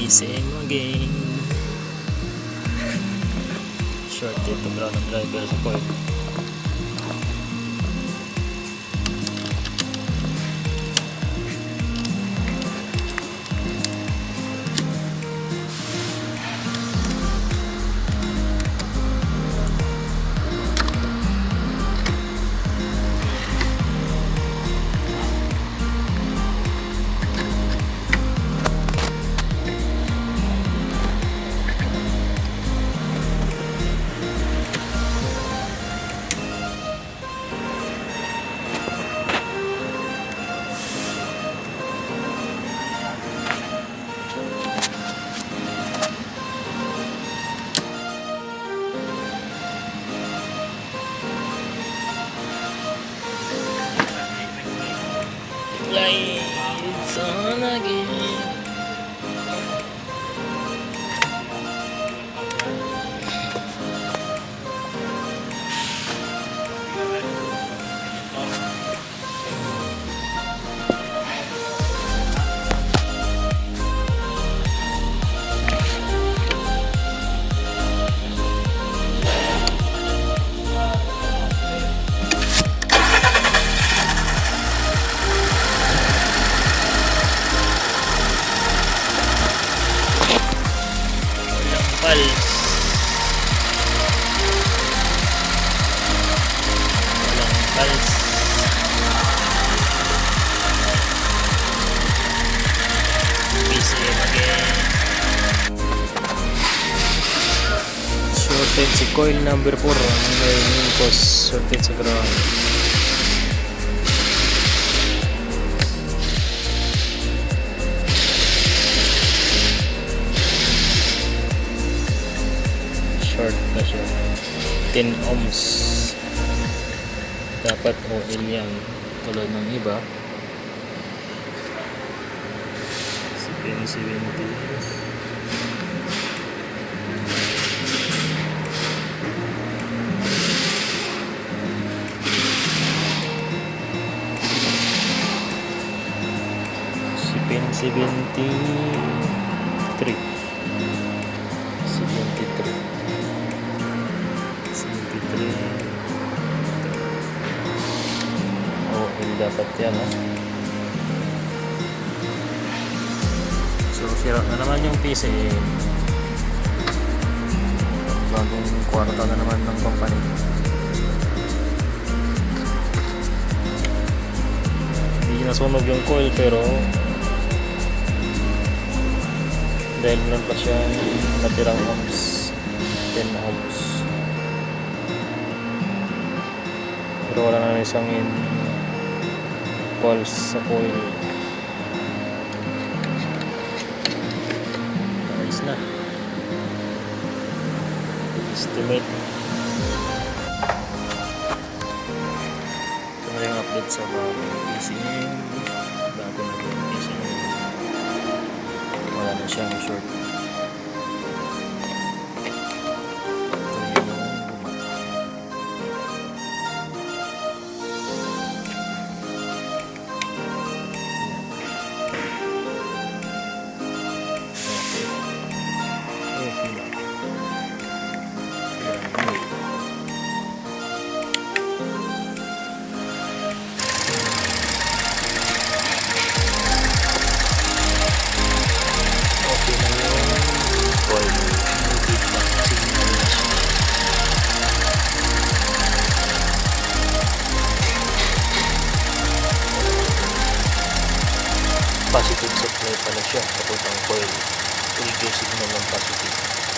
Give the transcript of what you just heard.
same again. Short dito brown ang driver sa coil. Lights on again. Pulse. Walang pulse. PCM again. Shorted si coil number 4. May cause shorted sa ground. Short na siya, 10 ohms. Dapat oil yan tulad ng iba. 770. Pin 73. Oil dapat yan, ha? So sira na naman yung PCM. Bagong kwarta na naman ng company. Hindi nasunog yung coil, pero dahil meron pa siyang natirang ohms, 10 ohms, pero wala na isang pulse sa coil. Ayos na. Estimate. Ito na yung update sa bagong PCM. Bago na yung PCM. Wala na siyang short. Positive supply pala siya, papuntang coil. Illegal signal ng positive.